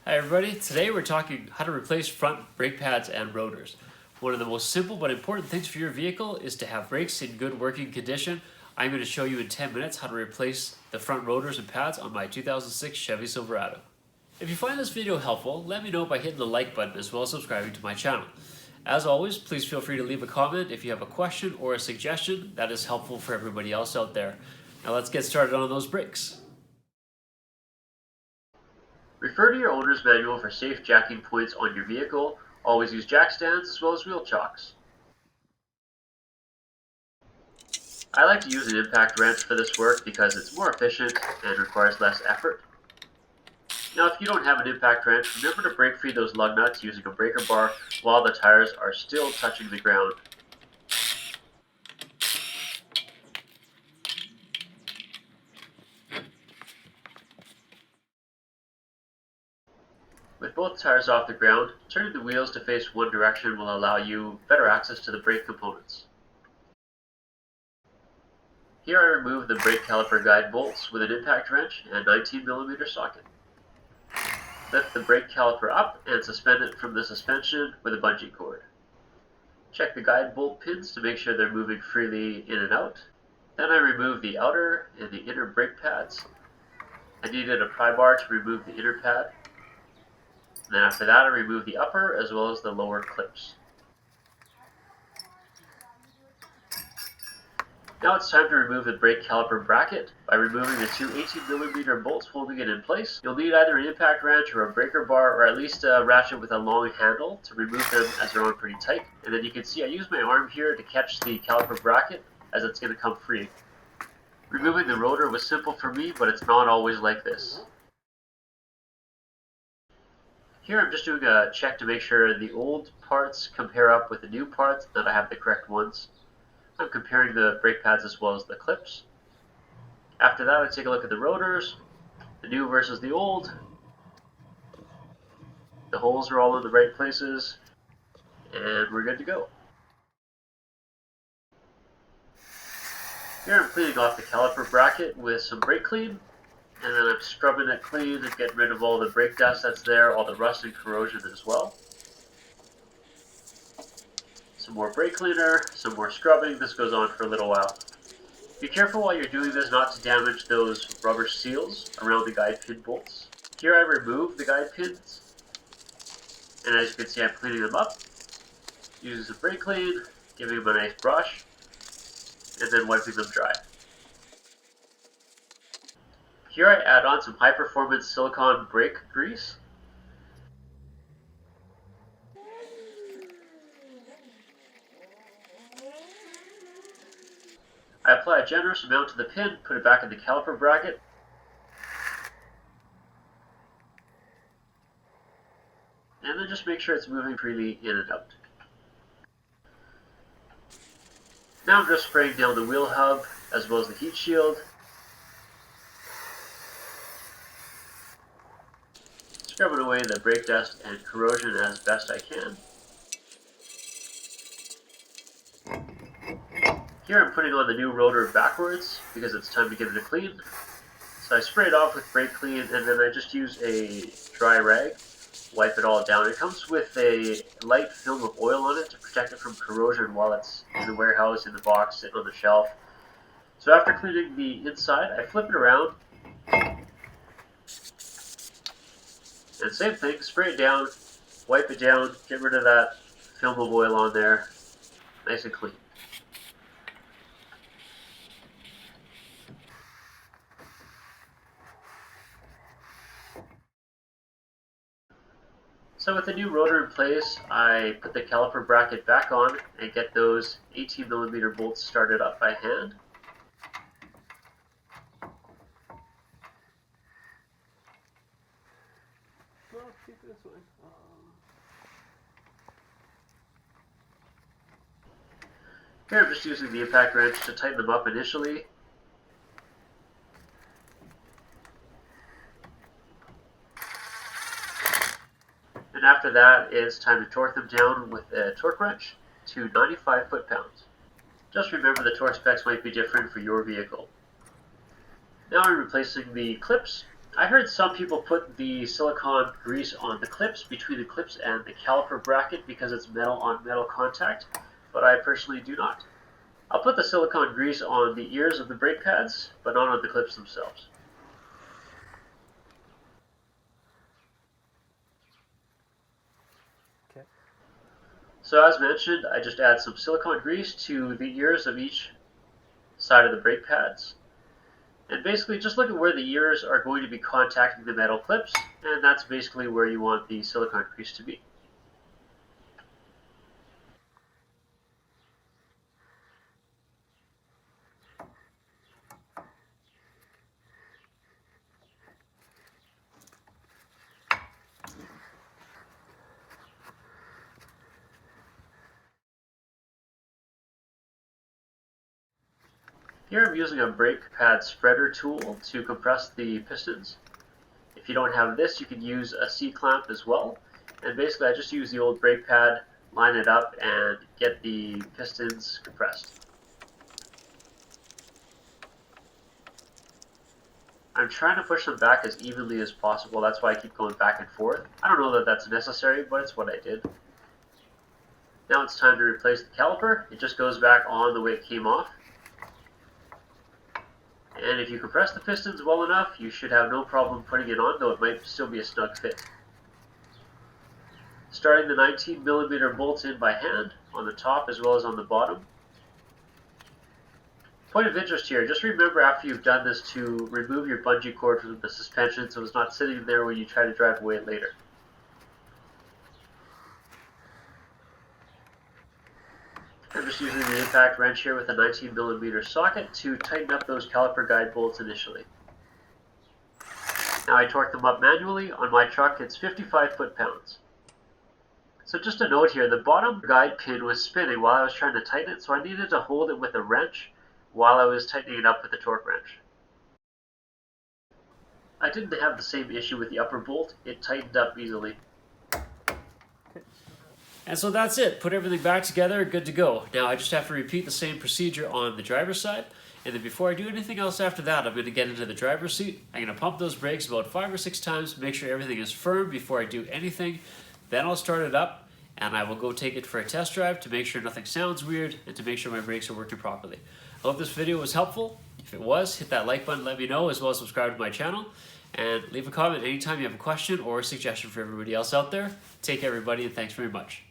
Hi everybody, today we're talking how to replace front brake pads and rotors. One of the most simple but important things for your vehicle is to have brakes in good working condition. I'm going to show you in 10 minutes how to replace the front rotors and pads on my 2006 Chevy Silverado. If you find this video helpful, let me know by hitting the like button as well as subscribing to my channel. As always, please feel free to leave a comment if you have a question or a suggestion. That is helpful for everybody else out there. Now let's get started on those brakes. Refer to your owner's manual for safe jacking points on your vehicle. Always use jack stands as well as wheel chocks. I like to use an impact wrench for this work because it's more efficient and requires less effort. Now if you don't have an impact wrench, remember to brake free those lug nuts using a breaker bar while the tires are still touching the ground. With both tires off the ground, turning the wheels to face one direction will allow you better access to the brake components. Here I remove the brake caliper guide bolts with an impact wrench and 19mm socket. Lift the brake caliper up and suspend it from the suspension with a bungee cord. Check the guide bolt pins to make sure they're moving freely in and out. Then I remove the outer and the inner brake pads. I needed a pry bar to remove the inner pad. Then after that I remove the upper as well as the lower clips. Now it's time to remove the brake caliper bracket by removing the two 18mm bolts holding it in place. You'll need either an impact wrench or a breaker bar or at least a ratchet with a long handle to remove them as they're on pretty tight. And then you can see I use my arm here to catch the caliper bracket as it's going to come free. Removing the rotor was simple for me, but it's not always like this. Here I'm just doing a check to make sure the old parts compare up with the new parts, that I have the correct ones. I'm comparing the brake pads as well as the clips. After that I take a look at the rotors, the new versus the old. The holes are all in the right places, and we're good to go. Here I'm cleaning off the caliper bracket with some brake clean, and then I'm scrubbing it clean and getting rid of all the brake dust that's there, all the rust and corrosion as well. Some more brake cleaner, some more scrubbing. This goes on for a little while. Be careful while you're doing this not to damage those rubber seals around the guide pin bolts. Here I remove the guide pins, and as you can see I'm cleaning them up, using some brake clean, giving them a nice brush, and then wiping them dry. Here I add on some high-performance silicone brake grease. I apply a generous amount to the pin, put it back in the caliper bracket, and then just make sure it's moving freely in and out. Now I'm just spraying down the wheel hub as well as the heat shield. Scrubbing away the brake dust and corrosion as best I can. Here I'm putting on the new rotor backwards because it's time to give it a clean. So I spray it off with brake clean and then I just use a dry rag, wipe it all down. It comes with a light film of oil on it to protect it from corrosion while it's in the warehouse, in the box, sitting on the shelf. So after cleaning the inside, I flip it around. And same thing, spray it down, wipe it down, get rid of that film of oil on there, nice and clean. So with the new rotor in place, I put the caliper bracket back on and get those 18mm bolts started up by hand. Here I'm just using the impact wrench to tighten them up initially. And after that, it's time to torque them down with a torque wrench to 95 foot-pounds. Just remember the torque specs might be different for your vehicle. Now I'm replacing the clips I heard some people put the silicone grease on the clips, between the clips and the caliper bracket, because it's metal on metal contact, but I personally do not. I'll put the silicone grease on the ears of the brake pads, but not on the clips themselves. Okay. So as mentioned, I just add some silicone grease to the ears of each side of the brake pads. And basically just look at where the ears are going to be contacting the metal clips, and that's basically where you want the silicone grease to be. Here I'm using a brake pad spreader tool to compress the pistons. If you don't have this, you can use a C-clamp as well. And basically I just use the old brake pad, line it up, and get the pistons compressed. I'm trying to push them back as evenly as possible, that's why I keep going back and forth. I don't know that that's necessary, but it's what I did. Now it's time to replace the caliper. It just goes back on the way it came off. And if you compress the pistons well enough, you should have no problem putting it on, though it might still be a snug fit. Starting the 19mm bolts in by hand, on the top as well as on the bottom. Point of interest here, just remember after you've done this to remove your bungee cord from the suspension so it's not sitting there when you try to drive away later. I'm just using the impact wrench here with a 19mm socket to tighten up those caliper guide bolts initially. Now I torque them up manually. On my truck it's 55 foot-pounds. So just a note here, the bottom guide pin was spinning while I was trying to tighten it, so I needed to hold it with a wrench while I was tightening it up with the torque wrench. I didn't have the same issue with the upper bolt, it tightened up easily. And so that's it. Put everything back together, good to go. Now I just have to repeat the same procedure on the driver's side. And then before I do anything else after that, I'm going to get into the driver's seat. I'm going to pump those brakes about 5 or 6 times, make sure everything is firm before I do anything. Then I'll start it up and I will go take it for a test drive to make sure nothing sounds weird and to make sure my brakes are working properly. I hope this video was helpful. If it was, hit that like button, let me know, as well as subscribe to my channel. And leave a comment anytime you have a question or a suggestion for everybody else out there. Take care, everybody, and thanks very much.